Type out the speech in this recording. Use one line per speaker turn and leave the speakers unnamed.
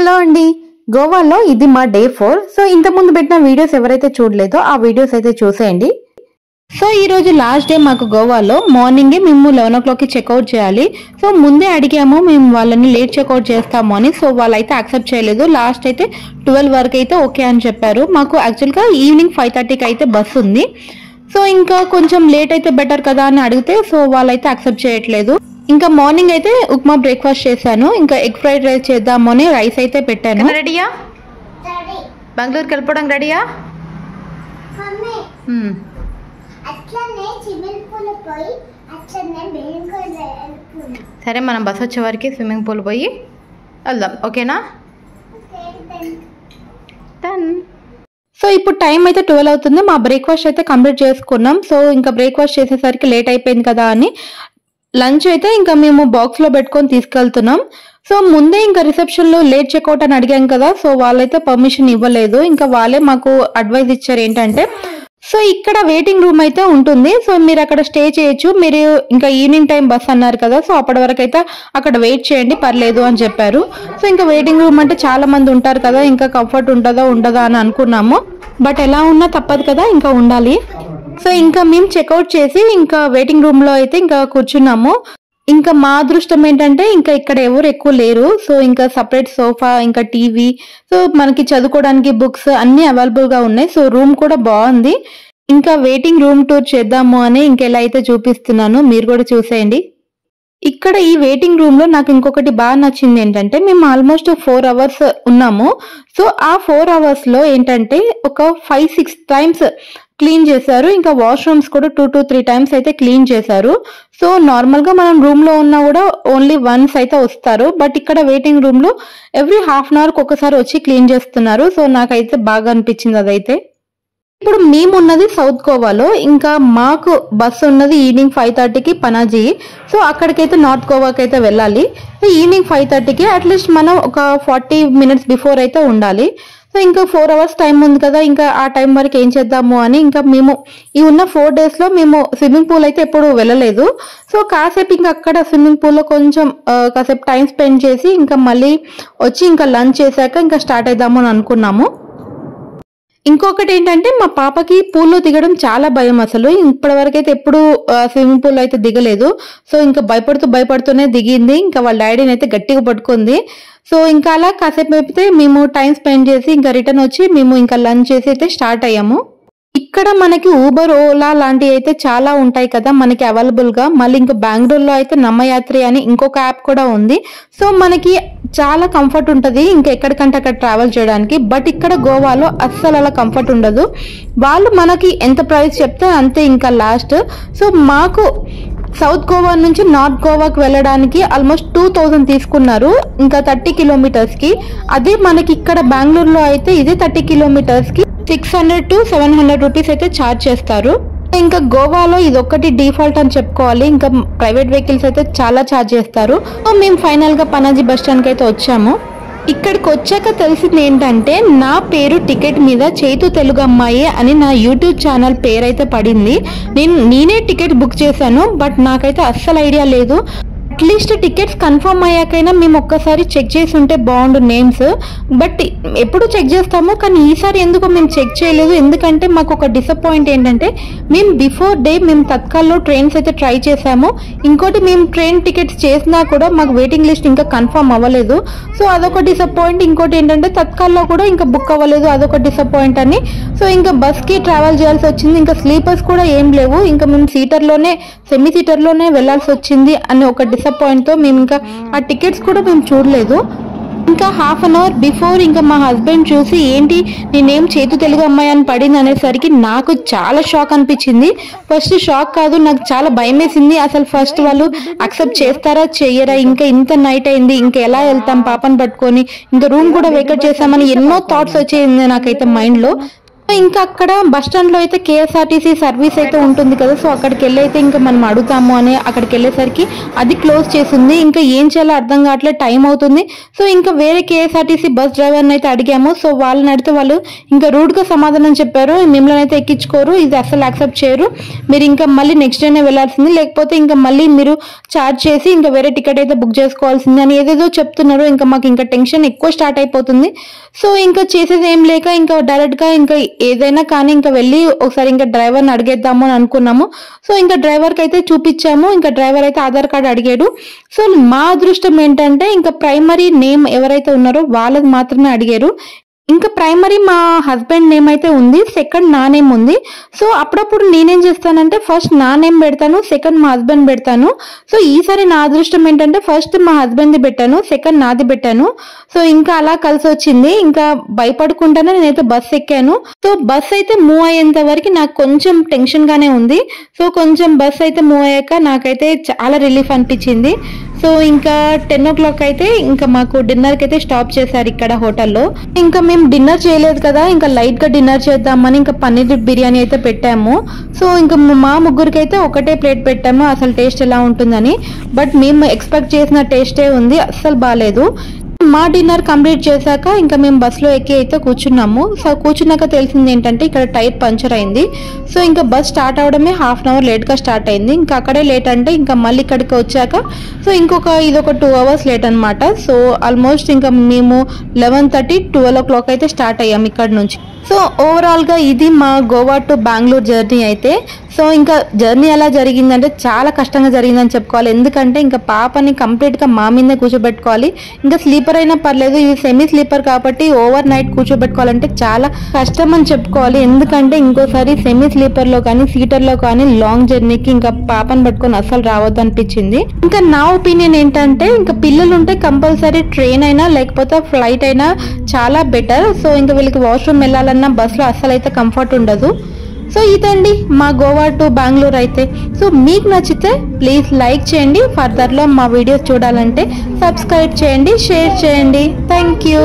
Hello అండి, గోవాలో ఇది మా డే 4. సో ఇంతకుముందు పెట్టిన వీడియోస్ ఎవరైతే చూడలేదో ఆ వీడియోస్ అయితే చూసేయండి. సో ఈ రోజు లాస్ట్ డే మాకు గోవాలో. మార్నింగే మేము 11 o'clockకి చెక్అవుట్ చేయాలి. సో ముందే అడిగాము మేము వాళ్ళని లేట్ చెక్అవుట్ చేస్తాము అని. సో వాళ్ళైతే యాక్సెప్ట్ చేయలేదు. లాస్ట్ అయితే 12 వరకు అయితే ఓకే అని చెప్పారు. మాకు యాక్చువల్గా ఈవినింగ్ 5:30కి అయితే బస్ ఉంది. సో ఇంకా కొంచెం లేట్ అయితే బెటర్ కదా అని అడిగితే సో వాళ్ళైతే యాక్సెప్ట్ చేయట్లేదు. ఇంకా మార్నింగ్ అయితే ఉప్మా బ్రేక్ఫాస్ట్ చేశాను. ఇంకా ఎగ్ ఫ్రైడ్ రైస్ చేద్దాము అని రైస్ అయితే పెట్టాను. రెడీయా? బెంగళూరుకి వెళ్ళిపోవడం రెడీయా? సరే, మనం బస్ వచ్చే వరకు స్విమ్మింగ్ పూల్ పోయి వెళ్దాం, ఓకేనా? డన్. సో ఇప్పుడు టైం అయితే 12 అవుతుంది. మా బ్రేక్ఫాస్ట్ అయితే కంప్లీట్ చేసుకున్నాం. సో ఇంకా బ్రేక్ఫాస్ట్ చేసేసరికి లేట్ అయిపోయింది కదా అని లంచ్ అయితే ఇంకా మేము బాక్స్ లో పెట్టుకొని తీసుకెళ్తున్నాం. సో ముందే ఇంకా రిసెప్షన్ లో లేట్ చెక్అవుట్ అని అడిగాం కదా, సో వాళ్ళైతే పర్మిషన్ ఇవ్వలేదు. ఇంకా వాళ్ళే మాకు అడ్వైస్ ఇచ్చారు ఏంటంటే, సో ఇక్కడ వెయిటింగ్ రూమ్ అయితే ఉంటుంది. సో మీరు అక్కడ స్టే చేయొచ్చు. మీరు ఇంకా ఈవినింగ్ టైం బస్ అన్నారు కదా, సో అప్పటి వరకు అయితే అక్కడ వెయిట్ చేయండి, పర్లేదు అని చెప్పారు. సో ఇంకా వెయిటింగ్ రూమ్ అంటే చాలా మంది ఉంటారు కదా, ఇంకా కంఫర్ట్ ఉంటుందా ఉండదా అని అనుకున్నాము. బట్ ఎలా ఉన్నా తప్పదు కదా, ఇంకా ఉండాలి. సో ఇంకా మేము చెక్అవుట్ చేసి ఇంకా వెయిటింగ్ రూమ్ లో అయితే ఇంకా కూర్చున్నాము. ఇంకా మా అదృష్టం ఏంటంటే ఇంకా ఇక్కడ ఎవరు ఎక్కువ లేరు. సో ఇంకా సపరేట్ సోఫా, ఇంకా టీవీ, సో మనకి చదువుకోవడానికి బుక్స్ అన్ని అవైలబుల్ గా ఉన్నాయి. సో రూమ్ కూడా బాగుంది. ఇంకా వెయిటింగ్ రూమ్ టూర్ చేద్దాము అని ఇంకెలా అయితే చూపిస్తున్నాను, మీరు కూడా చూసేయండి. ఇక్కడ ఈ వెయిటింగ్ రూమ్ లో నాకు ఇంకొకటి బాగా నచ్చింది ఏంటంటే, మేము ఆల్మోస్ట్ 4 hours ఉన్నాము. సో ఆ 4 hours లో ఏంటంటే ఒక 5-6 times క్లీన్ చేశారు. ఇంకా వాష్రూమ్స్ కూడా 2 to 3 times అయితే క్లీన్ చేశారు. సో నార్మల్ గా మనం రూమ్ లో ఉన్నా కూడా ఓన్లీ వన్స్ అయితే వస్తారు. బట్ ఇక్కడ వెయిటింగ్ రూమ్ లో ఎవ్రీ ½ an hour ఒకసారి వచ్చి క్లీన్ చేస్తున్నారు. సో నాకైతే బాగా అనిపించింది అదైతే. ఇప్పుడు మేము ఉన్నది సౌత్ గోవాలో. ఇంకా మాకు బస్సు ఉన్నది ఈవినింగ్ 5:30కి పనాజీ. సో అక్కడికైతే నార్త్ గోవాకి అయితే వెళ్ళాలి. సో ఈవినింగ్ 5:30కి అట్లీస్ట్ మనం ఒక 40 minutes బిఫోర్ అయితే ఉండాలి. సో ఇంకా 4 hours టైం ఉంది కదా, ఇంకా ఆ టైం వరకు ఏం చేద్దాము అని ఇంకా మేము ఈ ఉన్న 4 days లో మేము స్విమ్మింగ్ పూల్ అయితే ఎప్పుడు వెళ్ళలేదు. సో కాసేపు ఇంకా అక్కడ స్విమ్మింగ్ పూల్ లో కొంచెం కాసేపు టైం స్పెండ్ చేసి ఇంకా మళ్ళీ వచ్చి ఇంకా లంచ్ చేశాక ఇంకా స్టార్ట్ అయిద్దాము అని అనుకున్నాము. ఇంకొకటి ఏంటంటే, మా పాపకి పూల్లో దిగడం చాలా భయం. అసలు ఇప్పటి వరకు అయితే ఎప్పుడు స్విమ్మింగ్ పూల్ అయితే దిగలేదు. సో ఇంకా భయపడుతూనే దిగింది. ఇంకా వాళ్ళ డాడీని అయితే గట్టిగా పట్టుకుంది. సో ఇంకా అలా కాసేపు అయిపోతే మేము టైం స్పెండ్ చేసి ఇంకా రిటర్న్ వచ్చి మేము ఇంకా లంచ్ చేసి అయితే స్టార్ట్ అయ్యాము. ఇక్కడ మనకి ఊబర్, ఓలా లాంటివి అయితే చాలా ఉంటాయి కదా మనకి అవైలబుల్ గా. మళ్ళీ ఇంకా బెంగళూరులో అయితే నమ్మయాత్రి అని ఇంకొక యాప్ కూడా ఉంది. సో మనకి చాలా కంఫర్ట్ ఉంటుంది ఇంకా ఎక్కడికంటే అక్కడ ట్రావెల్ చేయడానికి. బట్ ఇక్కడ గోవాలో అస్సలు అలా కంఫర్ట్ ఉండదు. వాళ్ళు మనకి ఎంత ప్రైస్ చెప్తే అంతే ఇంకా లాస్ట్. సో మాకు సౌత్ గోవా నుంచి నార్త్ గోవాకి వెళ్ళడానికి ఆల్మోస్ట్ 2000 తీసుకున్నారు, ఇంకా 30 kilometers కి. అదే మనకి ఇక్కడ బెంగళూరులో అయితే ఇది 30 kilometers కి 600 to 700 rupees అయితే ఛార్జ్ చేస్తారు. ఇంకా గోవాలో ఇది ఒక్కటి డిఫాల్ట్ అని చెప్పుకోవాలి. ఇంకా ప్రైవేట్ వెహికల్స్ అయితే చాలా ఛార్జ్ చేస్తారు. సో మేము ఫైనల్ గా పనాజీ బస్ స్టాండ్ కి అయితే వచ్చాము. ఇక్కడికి వచ్చాక తెలిసింది ఏంటంటే, నా పేరు టికెట్ మీద చైతు తెలుగు అమ్మాయి అని నా యూట్యూబ్ ఛానల్ పేరు అయితే పడింది. నేనే టికెట్ బుక్ చేశాను. బట్ నాకైతే అస్సలు ఐడియా లేదు. అట్లీస్ట్ టికెట్స్ కన్ఫర్మ్ అయ్యాకైనా మేము ఒక్కసారి చెక్ చేసి ఉంటే బాగుండు నేమ్స్. బట్ ఎప్పుడు చెక్ చేస్తాము, కానీ ఈసారి ఎందుకో మేము చెక్ చేయలేదు. ఎందుకంటే మాకు ఒక డిసప్పాయింట్ ఏంటంటే, మేము బిఫోర్ డే మేము తత్కాల్లో ట్రైన్స్ అయితే ట్రై చేసాము. ఇంకోటి మేము ట్రైన్ టికెట్స్ చేసినా కూడా మాకు వెయిటింగ్ లిస్ట్ ఇంకా కన్ఫర్మ్ అవ్వలేదు. సో అదొక డిసప్పాయింట్. ఇంకోటి ఏంటంటే తత్కాల్లో కూడా ఇంకా బుక్ అవ్వలేదు, అదొక డిసప్పాయింట్ అని. సో ఇంకా బస్కి ట్రావెల్ చేయాల్సి వచ్చింది. ఇంకా స్లీపర్స్ కూడా ఏం లేవు. ఇంకా మేము సెమీ సీటర్లోనే వెళ్లాల్సి వచ్చింది అని ఒక డిసప్పాయింట్ తో మేము ఇంకా ఆ టికెట్స్ కూడా మేము చూడలేదు. ఇంకా ½ an hour బిఫోర్ ఇంకా మా హస్బెండ్ చూసి ఏంటి నేనేం చేతు తెలుగు అమ్మాయి అని పడింది అనేసరికి నాకు చాలా షాక్ అనిపించింది. ఫస్ట్ షాక్ కాదు, నాకు చాలా భయం వేసింది. అసలు ఫస్ట్ వాళ్ళు అక్సెప్ట్ చేస్తారా చెయ్యరా, ఇంకా ఇంత నైట్ అయింది, ఇంకా ఎలా వెళ్తాం పాపని పట్టుకొని, ఇంకా రూమ్ కూడా వేకెట్ చేసామని ఎన్నో థాట్స్ వచ్చేసింది నాకైతే మైండ్ లో. ఇంకా అక్కడ బస్ స్టాండ్ లో అయితే KSRTC సర్వీస్ అయితే ఉంటుంది కదా, సో అక్కడికి వెళ్ళి అయితే ఇంకా మనం అడుగుతాము అని అక్కడికి వెళ్ళేసరికి అది క్లోజ్ చేసింది. ఇంకా ఏం చేయాలో అర్థం కావట్లేదు, టైం అవుతుంది. సో ఇంకా వేరే KSRTC బస్ డ్రైవర్ని అయితే అడిగాము. సో వాళ్ళని అడిగితే వాళ్ళు ఇంకా రూడ్ గా సమాధానం చెప్పారు, మిమ్మల్ని అయితే ఎక్కించుకోరు, ఇది అసలు యాక్సెప్ట్ చేయరు, మీరు ఇంకా మళ్ళీ నెక్స్ట్ డేనే వెళ్లాల్సింది, లేకపోతే ఇంకా మళ్ళీ మీరు చార్జ్ చేసి ఇంకా వేరే టికెట్ అయితే బుక్ చేసుకోవాల్సింది అని ఏదేదో చెప్తున్నారు. ఇంకా మాకు ఇంకా టెన్షన్ ఎక్కువ స్టార్ట్ అయిపోతుంది. సో ఇంకా చేసేది ఏం లేక ఇంకా డైరెక్ట్ గా ఇంకా ఏదైనా కానీ ఇంకా వెళ్ళి ఒకసారి ఇంకా డ్రైవర్ని అడిగేద్దాము అని అనుకున్నాము. సో ఇంకా డ్రైవర్కి అయితే చూపించాము, ఇంకా డ్రైవర్ అయితే ఆధార్ కార్డు అడిగాడు. సో మా అదృష్టం ఏంటంటే ఇంకా ప్రైమరీ నేమ్ ఎవరైతే ఉన్నారో వాళ్ళది మాత్రమే అడిగారు. ఇంకా ప్రైమరీ మా హస్బెండ్ నేమ్ అయితే ఉంది, సెకండ్ నా నేమ్ ఉంది. సో అప్పుడప్పుడు నేనేం చేస్తానంటే ఫస్ట్ నా నేమ్ పెడతాను, సెకండ్ మా హస్బెండ్ పెడతాను. సో ఈసారి నా అదృష్టం ఏంటంటే ఫస్ట్ మా హస్బెండ్ది పెట్టాను, సెకండ్ నాది పెట్టాను. సో ఇంకా అలా కలిసి వచ్చింది. ఇంకా భయపడకుండానే నేనైతే బస్ ఎక్కాను. సో బస్ అయితే మూవ్ అయ్యేంత వరకు నాకు కొంచెం టెన్షన్ గానే ఉంది. సో కొంచెం బస్ అయితే మూవ్ అయ్యాక నాకైతే చాలా రిలీఫ్ అనిపించింది. సో ఇంకా 10 o'clock అయితే ఇంకా మాకు డిన్నర్ కి అయితే స్టాప్ చేశారు ఇక్కడ హోటల్లో. ఇంకా మేము డిన్నర్ చేయలేదు కదా, ఇంకా లైట్ గా డిన్నర్ చేద్దామని ఇంకా పన్నీర్ బిర్యానీ అయితే పెట్టాము. సో ఇంకా మా ముగ్గురికి అయితే ఒకటే ప్లేట్ పెట్టాము, అసలు టేస్ట్ ఎలా ఉంటుందని. బట్ మేము ఎక్స్పెక్ట్ చేసిన టేస్టే ఉంది, అస్సలు బాగాలేదు. మా డిన్నర్ కంప్లీట్ చేశాక ఇంకా మేము బస్సులో ఎక్కి అయితే కూర్చున్నాము. సో కూర్చున్నాక తెలిసింది ఏంటంటే ఇక్కడ టైర్ పంచర్ అయింది. సో ఇంకా బస్ స్టార్ట్ అవడమే హాఫ్ అన్ అవర్ లేట్గా స్టార్ట్ అయింది. ఇంకా అక్కడే లేట్ అంటే ఇంకా మళ్ళీ ఇక్కడికి వచ్చాక సో ఇదొక 2 hours లేట్ అనమాట. సో ఆల్మోస్ట్ ఇంకా మేము 11:30, 12 o'clock అయితే స్టార్ట్ అయ్యాము ఇక్కడ నుంచి. సో ఓవరాల్గా ఇది మా గోవా టు బెంగళూరు జర్నీ అయితే. సో ఇంకా జర్నీ ఎలా జరిగిందంటే చాలా కష్టంగా జరిగిందని చెప్పుకోవాలి. ఎందుకంటే ఇంకా పాపని కంప్లీట్గా మా మీదే కూర్చోబెట్టుకోవాలి. ఇంకా స్లీపర్ అయినా పర్లేదు, ఇది సెమీ స్లీపర్ కాబట్టి ఓవర్ నైట్ కూర్చోబెట్టుకోవాలంటే చాలా కష్టం అని చెప్పుకోవాలి. ఎందుకంటే ఇంకోసారి సెమీ స్లీపర్లో కానీ సీటర్లో కానీ లాంగ్ జర్నీకి ఇంకా పాపని పట్టుకొని అస్సలు రావద్దు అనిపించింది. ఇంకా నా ఒపీనియన్ ఏంటంటే ఇంకా పిల్లలు ఉంటే కంపల్సరీ ట్రైన్ అయినా లేకపోతే ఫ్లైట్ అయినా చాలా బెటర్. సో ఇంకా వీళ్ళకి వాష్రూమ్ వెళ్ళాలన్నా బస్లో అస్సలు అయితే కంఫర్ట్ ఉండదు. సో ఇదండి మా గోవా టు బెంగళూరు అయితే. సో మీకు నచ్చితే ప్లీజ్ లైక్ చేయండి, ఫర్దర్లో మా వీడియోస్ చూడాలంటే సబ్స్క్రైబ్ చేయండి, షేర్ చేయండి. Thank you.